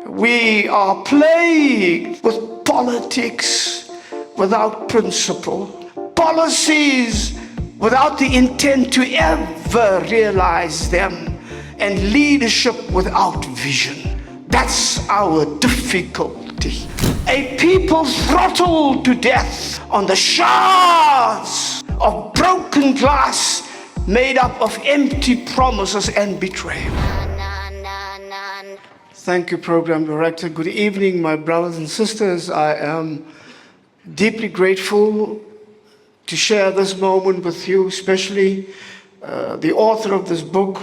We are plagued with politics without principle, policies without the intent to ever realize them, and leadership without vision. That's our difficulty. A people throttled to death on the shards of broken glass made up of empty promises and betrayal. Thank you, Program Director. Good evening, my brothers and sisters. I am deeply grateful to share this moment with you, especially the author of this book,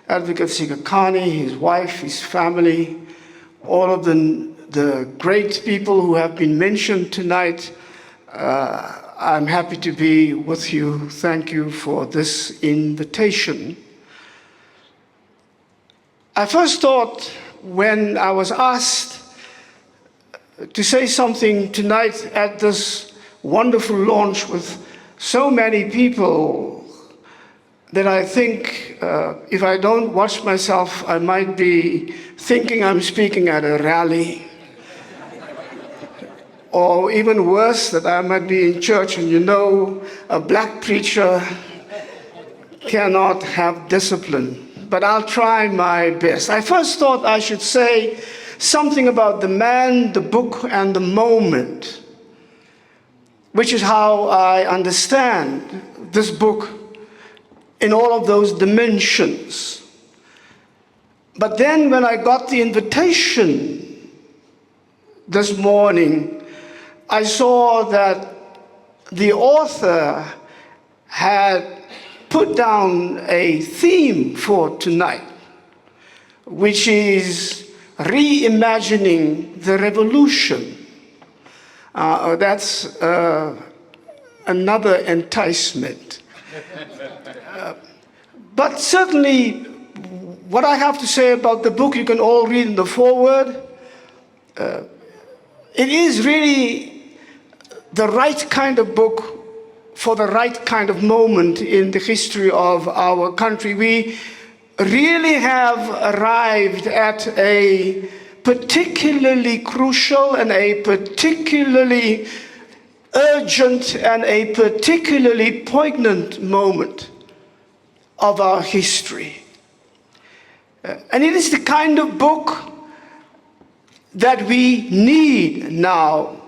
Advocate Sikhakhane, his wife, his family, all of the great people who have been mentioned tonight. I'm happy to be with you. Thank you for this invitation. I first thought when I was asked to say something tonight at this wonderful launch with so many people that I think if I don't watch myself, I might be thinking I'm speaking at a rally. Or even worse, that I might be in church and a black preacher cannot have discipline. But I'll try my best. I first thought I should say something about the man, the book, and the moment, which is how I understand this book in all of those dimensions. But then when I got the invitation this morning, I saw that the author had put down a theme for tonight, which is reimagining the revolution. That's another enticement. But certainly, what I have to say about the book, you can all read in the foreword. It is really the right kind of book for the right kind of moment in the history of our country. We really have arrived at a particularly crucial and a particularly urgent and a particularly poignant moment of our history. And it is the kind of book that we need now,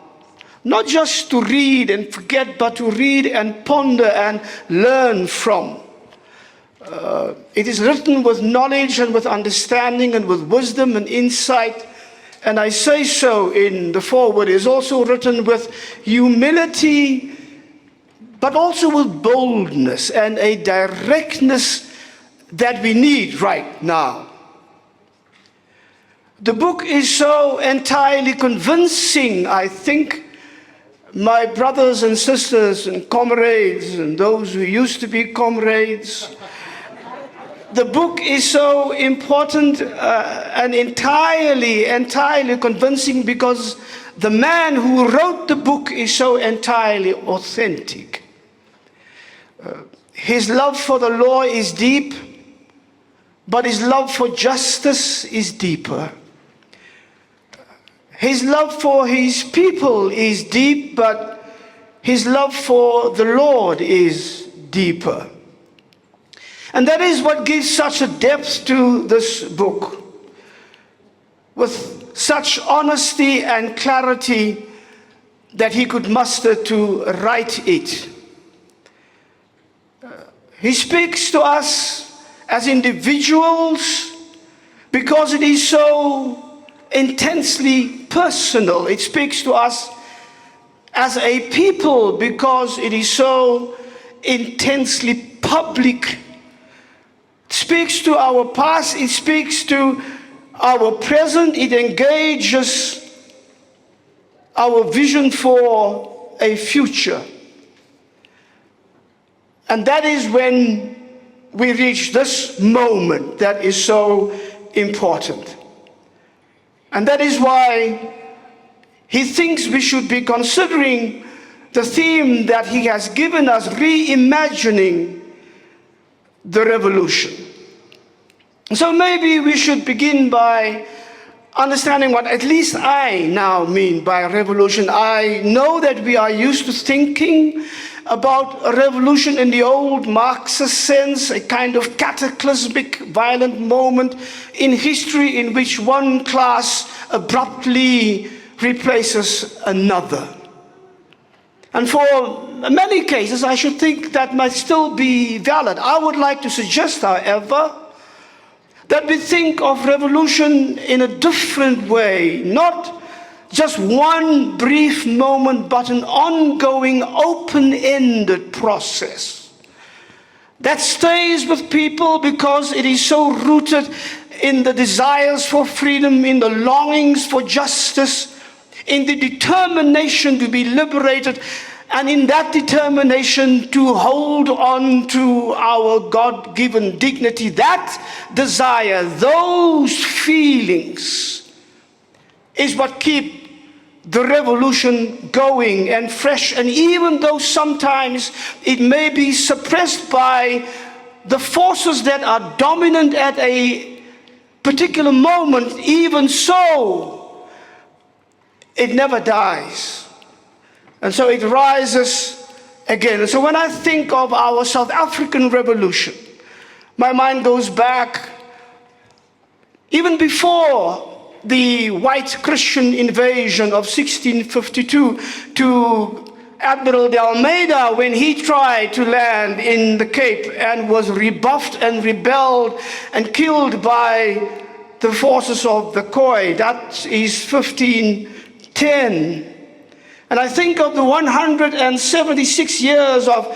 not just to read and forget, but to read and ponder and learn from. It is written with knowledge and with understanding and with wisdom and insight. And I say so in the foreword. It is also written with humility, but also with boldness and a directness that we need right now. The book is so entirely convincing, I think, my brothers and sisters and comrades and those who used to be comrades. The book is so important and entirely convincing because the man who wrote the book is so entirely authentic. His love for the law is deep, but his love for justice is deeper. His love for his people is deep, but his love for the Lord is deeper. And that is what gives such a depth to this book, with such honesty and clarity that he could muster to write it. He speaks to us as individuals because it is so intensely personal. It speaks to us as a people because it is so intensely public. It speaks to our past, it speaks to our present, it engages our vision for a future. And that is when we reach this moment that is so important. And that is why he thinks we should be considering the theme that he has given us, reimagining the revolution. So maybe we should begin by understanding what at least I now mean by revolution. I know that we are used to thinking about a revolution in the old Marxist sense, a kind of cataclysmic, violent moment in history in which one class abruptly replaces another. And for many cases, I should think that might still be valid. I would like to suggest, however, that we think of revolution in a different way, not just one brief moment, but an ongoing, open-ended process that stays with people because it is so rooted in the desires for freedom, in the longings for justice, in the determination to be liberated, and in that determination to hold on to our God-given dignity. That desire, those feelings, is what keep the revolution going and fresh. And even though sometimes it may be suppressed by the forces that are dominant at a particular moment, even so, it never dies. And so it rises again. And so when I think of our South African revolution, my mind goes back even before the white Christian invasion of 1652 to Admiral de Almeida when he tried to land in the Cape and was rebuffed and rebelled and killed by the forces of the Khoi. That is 1510. And I think of the 176 years of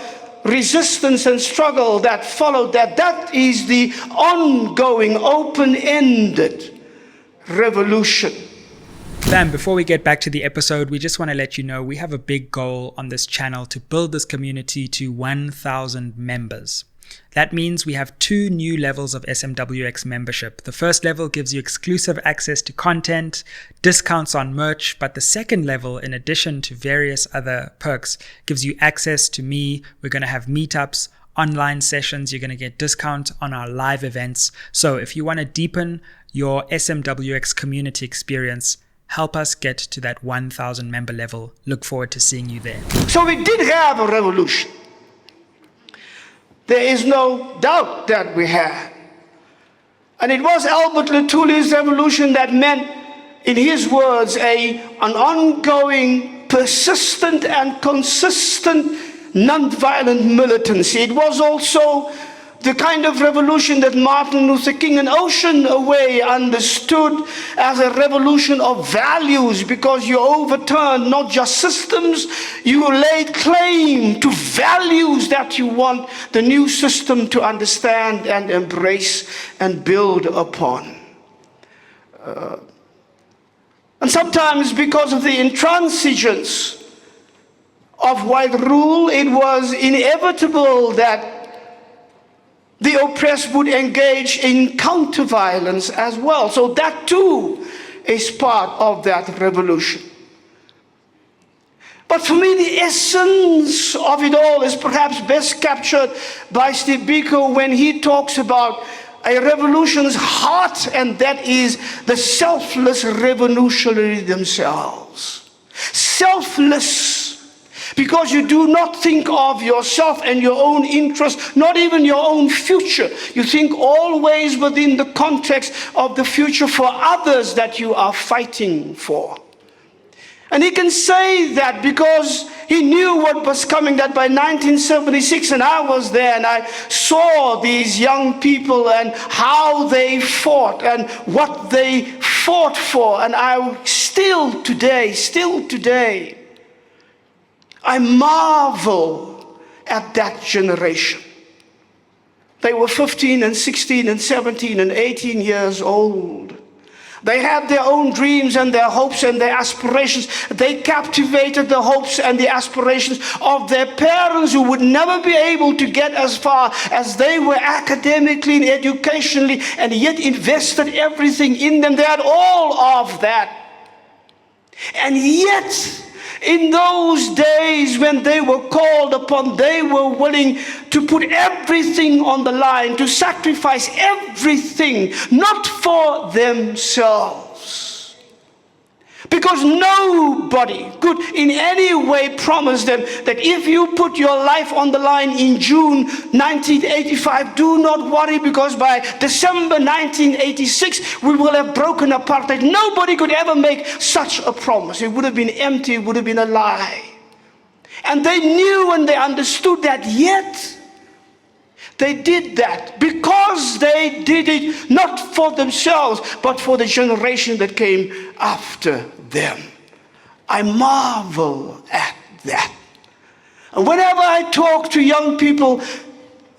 resistance and struggle that followed that. That is the ongoing, open-ended revolution. Fam, before we get back to the episode, we just want to let you know we have a big goal on this channel to build this community to 1,000 members. That means we have 2 new levels of SMWX membership. The first level gives you exclusive access to content, discounts on merch, but the second level, in addition to various other perks, gives you access to me. We're going to have meetups, online sessions. You're going to get discount on our live events. So if you want to deepen your SMWX community experience, help us get to that 1,000 member level. Look forward to seeing you there. So we did have a revolution. There is no doubt that we had. And it was Albert Luthulu's revolution that meant, in his words, an ongoing, persistent and consistent non-violent militancy. It was also the kind of revolution that Martin Luther King an ocean away understood as a revolution of values, because you overturned not just systems, you laid claim to values that you want the new system to understand and embrace and build upon. And sometimes because of the intransigence of white rule, it was inevitable that the oppressed would engage in counter-violence as well. So that too is part of that revolution. But for me, the essence of it all is perhaps best captured by Steve Biko when he talks about a revolution's heart, and that is the selfless revolutionary themselves. Selfless. Because you do not think of yourself and your own interest, not even your own future. You think always within the context of the future for others that you are fighting for. And he can say that because he knew what was coming, that by 1976, and I was there, and I saw these young people and how they fought and what they fought for. And I still today, I marvel at that generation. They were 15 and 16 and 17 and 18 years old. They had their own dreams and their hopes and their aspirations. They captivated the hopes and the aspirations of their parents, who would never be able to get as far as they were academically and educationally, and yet invested everything in them. They had all of that. And yet, in those days when they were called upon, they were willing to put everything on the line, to sacrifice everything, not for themselves, Because nobody could in any way promise them that if you put your life on the line in June 1985, do not worry, because by December 1986, we will have broken apartheid. Nobody could ever make such a promise. It would have been empty, it would have been a lie. And they knew and they understood that, yet they did that because they did it not for themselves, but for the generation that came after them. I marvel at that. And whenever I talk to young people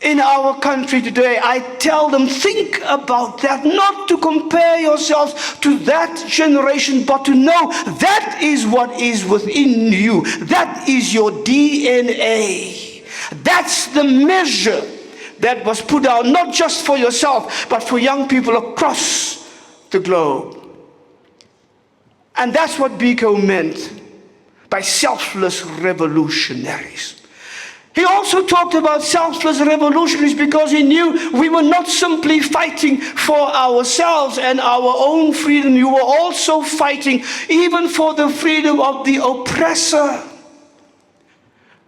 in our country today, I tell them, think about that, not to compare yourselves to that generation, but to know that is what is within you. That is your DNA. That's the measure that was put out, not just for yourself, but for young people across the globe. And that's what Biko meant by selfless revolutionaries. He also talked about selfless revolutionaries because he knew we were not simply fighting for ourselves and our own freedom. You were also fighting even for the freedom of the oppressor.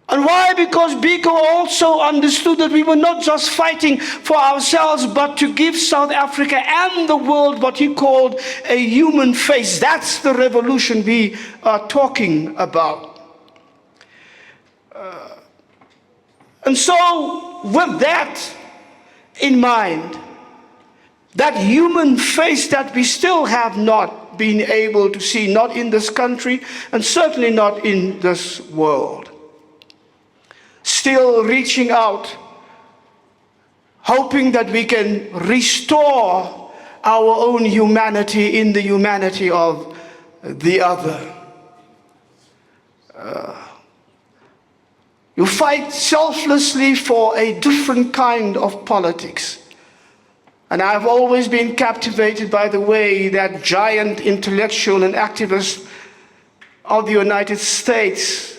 And why? Because Biko also understood that we were not just fighting for ourselves, but to give South Africa and the world what he called a human face. That's the revolution we are talking about. And so, with that in mind, that human face that we still have not been able to see, not in this country, and certainly not in this world. Still reaching out, hoping that we can restore our own humanity in the humanity of the other. You fight selflessly for a different kind of politics. And I've always been captivated by the way that giant intellectual and activist of the United States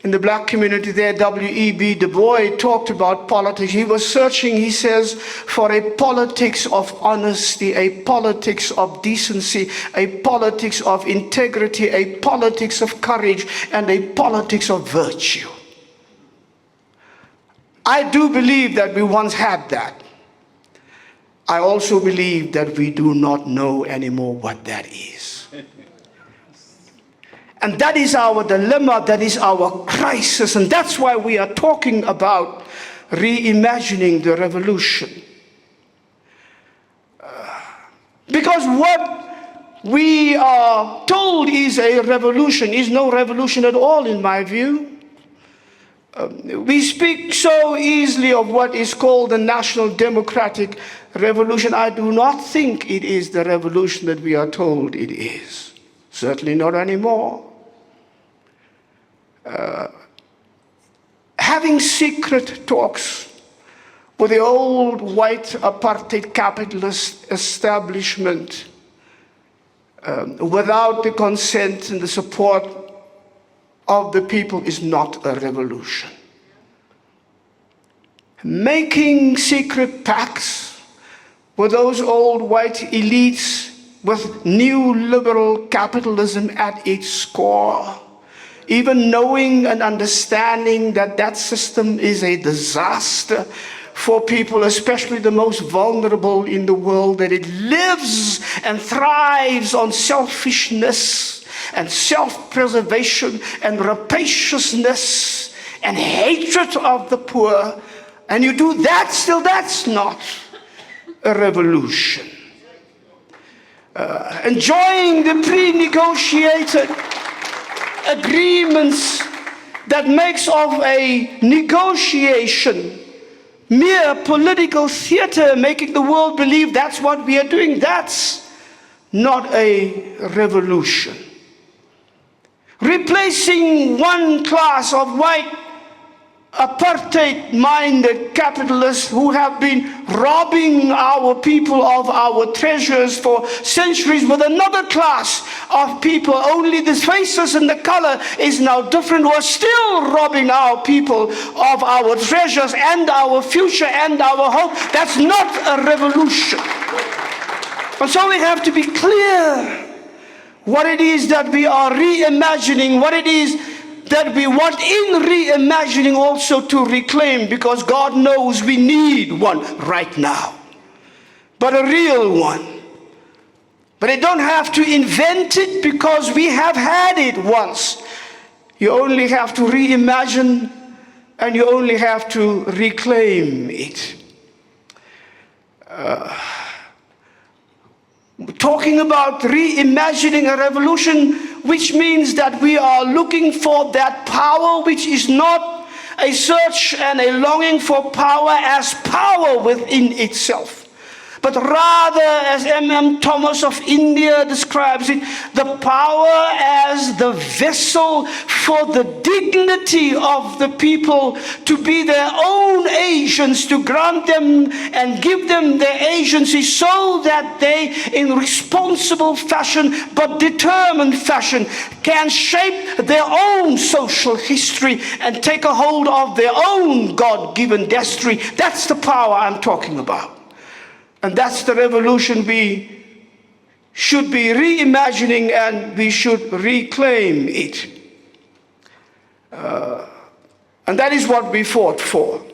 in the black community there, W.E.B. Du Bois, talked about politics. He was searching, he says, for a politics of honesty, a politics of decency, a politics of integrity, a politics of courage, and a politics of virtue. I do believe that we once had that. I also believe that we do not know anymore what that is. And that is our dilemma, that is our crisis, and that's why we are talking about reimagining the revolution. Because what we are told is a revolution is no revolution at all, in my view. We speak so easily of what is called the National Democratic Revolution. I do not think it is the revolution that we are told it is. Certainly not anymore. Having secret talks with the old white apartheid capitalist establishment without the consent and the support of the people is not a revolution. Making secret pacts with those old white elites with new liberal capitalism at its core, even knowing and understanding that that system is a disaster for people, especially the most vulnerable in the world, that it lives and thrives on selfishness and self-preservation and rapaciousness and hatred of the poor, and you do that, still that's not a revolution. Enjoying the pre-negotiated agreements that makes of a negotiation mere political theater, making the world believe that's what we are doing, that's not a revolution. Replacing one class of white apartheid-minded capitalists who have been robbing our people of our treasures for centuries with another class of people. Only the faces and the color is now different, who are still robbing our people of our treasures and our future and our hope. That's not a revolution. And so we have to be clear what it is that we are reimagining, what it is that we want in reimagining also to reclaim, because God knows we need one right now, but a real one. But you don't have to invent it, because we have had it once. You only have to reimagine, and you only have to reclaim it. Talking about reimagining a revolution, which means that we are looking for that power which is not a search and a longing for power as power within itself, but rather, as M.M. Thomas of India describes it, the power as the vessel for the dignity of the people to be their own agents, to grant them and give them their agency, so that they, in responsible fashion but determined fashion, can shape their own social history and take a hold of their own God-given destiny. That's the power I'm talking about. And that's the revolution we should be reimagining, and we should reclaim it. And that is what we fought for,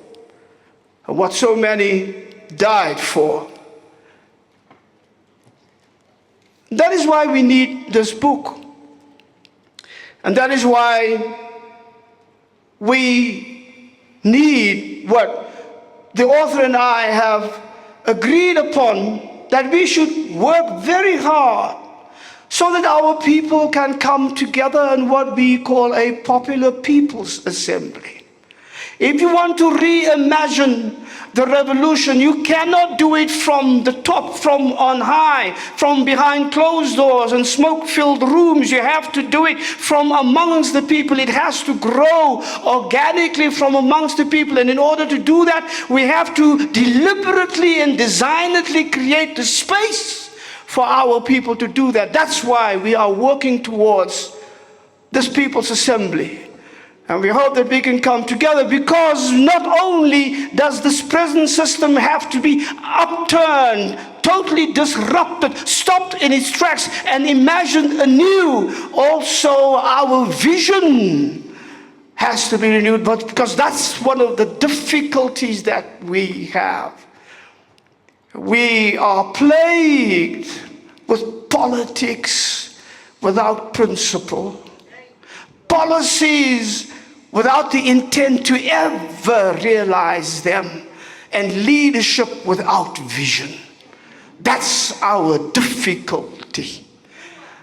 and what so many died for. That is why we need this book. And that is why we need what the author and I have agreed upon, that we should work very hard so that our people can come together in what we call a popular people's assembly. If you want to reimagine the revolution, you cannot do it from the top, from on high, from behind closed doors and smoke-filled rooms. You have to do it from amongst the people. It has to grow organically from amongst the people. And in order to do that, we have to deliberately and designedly create the space for our people to do that. That's why we are working towards this people's assembly. And we hope that we can come together, because not only does this present system have to be upturned, totally disrupted, stopped in its tracks, and imagined anew, also our vision has to be renewed. But because that's one of the difficulties that we have. We are plagued with politics without principle, policies without the intent to ever realize them, and leadership without vision. That's our difficulty.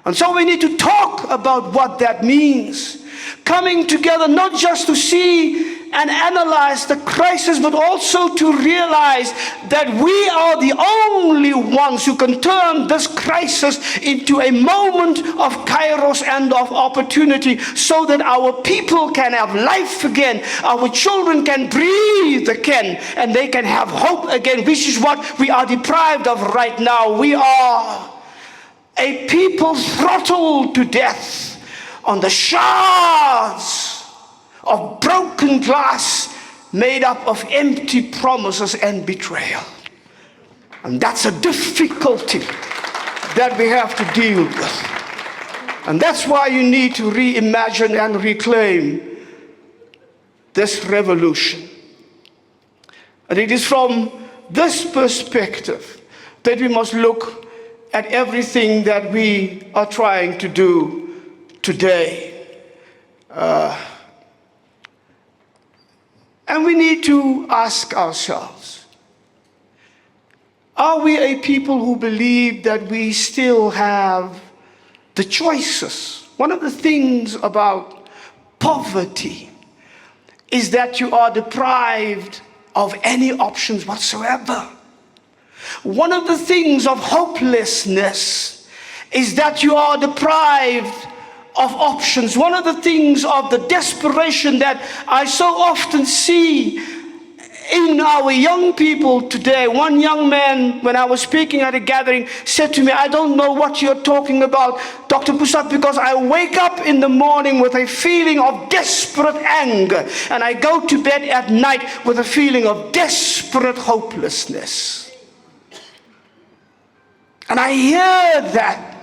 And so we need to talk about what that means. Coming together not just to see and analyze the crisis, but also to realize that we are the only ones who can turn this crisis into a moment of kairos and of opportunity, so that our people can have life again, our children can breathe again, and they can have hope again, which is what we are deprived of right now. We are a people throttled to death on the shards of broken glass made up of empty promises and betrayal. And that's a difficulty that we have to deal with. And that's why you need to reimagine and reclaim this revolution. And it is from this perspective that we must look at everything that we are trying to do today. And we need to ask ourselves, are we a people who believe that we still have the choices? One of the things about poverty is that you are deprived of any options whatsoever. One of the things of hopelessness is that you are deprived of options. One of the things of the desperation that I so often see in our young people today. One young man, when I was speaking at a gathering, said to me, "I don't know what you're talking about, Dr. Boesak, because I wake up in the morning with a feeling of desperate anger, and I go to bed at night with a feeling of desperate hopelessness." And I hear that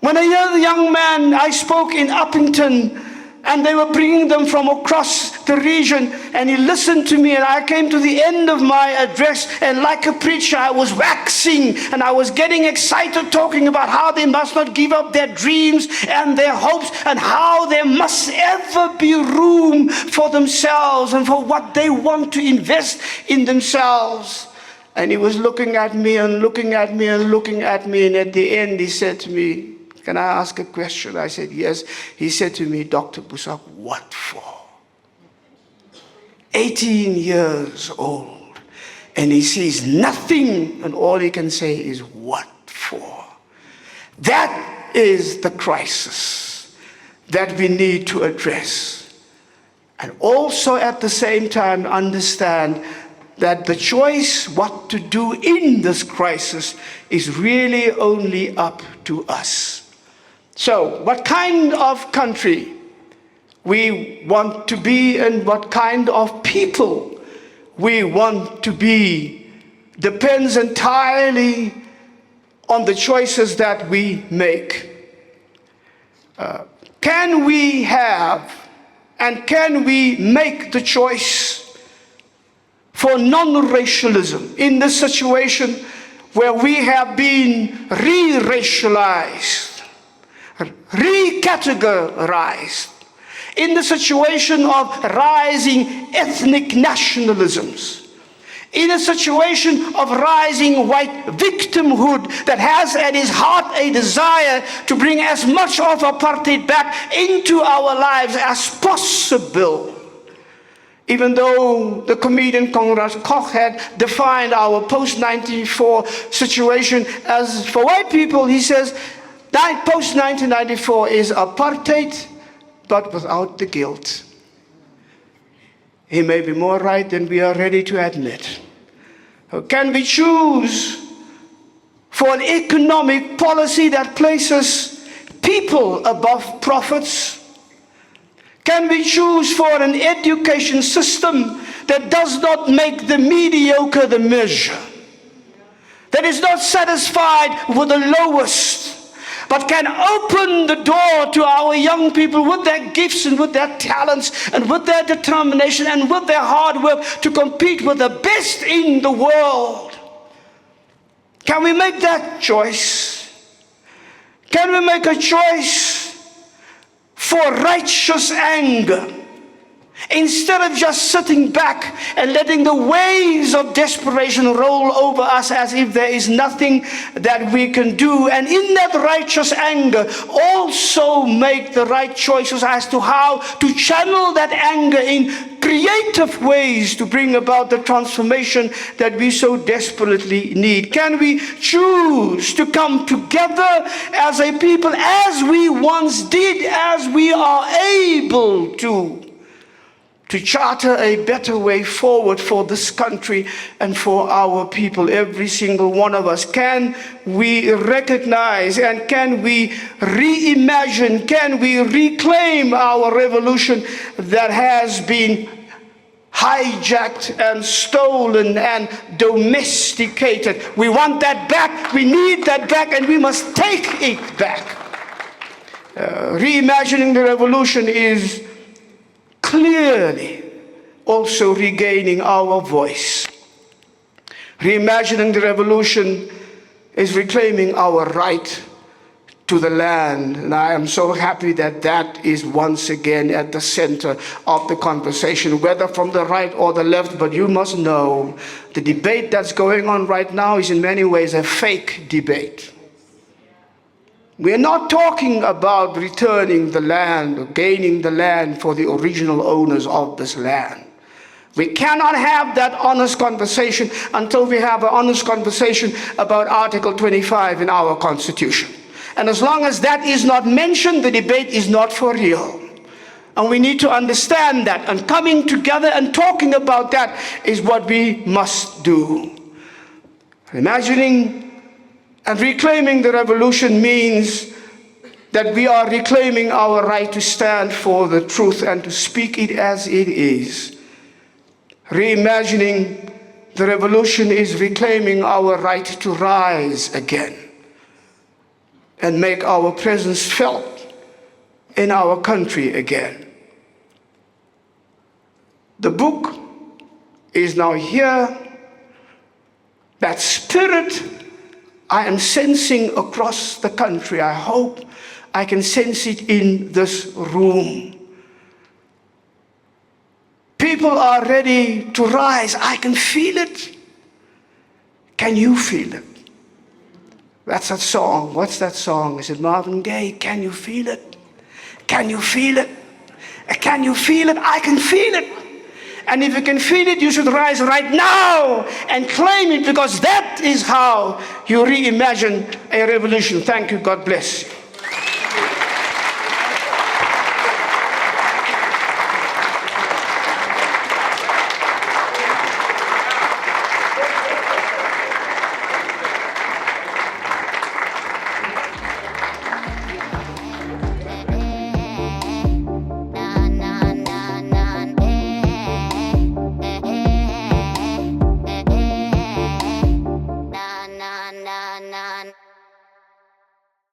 When a young man, I spoke in Uppington, and they were bringing them from across the region, and he listened to me, and I came to the end of my address, and like a preacher, I was waxing, and I was getting excited, talking about how they must not give up their dreams and their hopes, and how there must ever be room for themselves and for what they want to invest in themselves. And he was looking at me and looking at me and looking at me, and at the end he said to me, "Can I ask a question?" I said, "Yes." He said to me, "Dr. Boesak, what for?" 18 years old, and he sees nothing, and all he can say is, "What for?" That is the crisis that we need to address. And also at the same time understand that the choice what to do in this crisis is really only up to us. So, what kind of country we want to be and what kind of people we want to be depends entirely on the choices that we make. Can we have and can we make the choice for non-racialism in this situation where we have been re-racialized, recategorized, in the situation of rising ethnic nationalisms, in a situation of rising white victimhood that has at its heart a desire to bring as much of apartheid back into our lives as possible. Even though the comedian Konrad Koch had defined our post-1994 situation as, for white people, he says, post-1994 is apartheid, but without the guilt. He may be more right than we are ready to admit. Can we choose for an economic policy that places people above profits? Can we choose for an education system that does not make the mediocre the measure, that is not satisfied with the lowest, but can open the door to our young people with their gifts and with their talents and with their determination and with their hard work to compete with the best in the world? Can we make that choice? Can we make a choice for righteous anger, instead of just sitting back and letting the waves of desperation roll over us as if there is nothing that we can do, and in that righteous anger also make the right choices as to how to channel that anger in creative ways to bring about the transformation that we so desperately need? Can we choose to come together as a people, as we once did, as we are able to charter a better way forward for this country and for our people, every single one of us? Can we recognize and can we reimagine, can we reclaim our revolution that has been hijacked and stolen and domesticated? We want that back, we need that back, and we must take it back. Reimagining the revolution is clearly also regaining our voice. Reimagining the revolution is reclaiming our right to the land. And I am so happy that that is once again at the center of the conversation, whether from the right or the left. But you must know, the debate that's going on right now is in many ways a fake debate. We are not talking about returning the land or gaining the land for the original owners of this land. We cannot have that honest conversation until we have an honest conversation about Article 25 in our Constitution. And as long as that is not mentioned, the debate is not for real. And we need to understand that. And coming together and talking about that is what we must do. Imagining and reclaiming the revolution means that we are reclaiming our right to stand for the truth and to speak it as it is. Reimagining the revolution is reclaiming our right to rise again. and make our presence felt in our country again. The book is now here. That spirit I am sensing across the country, I hope I can sense it in this room. People are ready to rise. I can feel it. Can you feel it? That's that song. What's that song? Is it Marvin Gaye? Can you feel it? Can you feel it? Can you feel it? I can feel it. And if you can feel it, you should rise right now and claim it, because that is how you reimagine a revolution. Thank you. God bless you.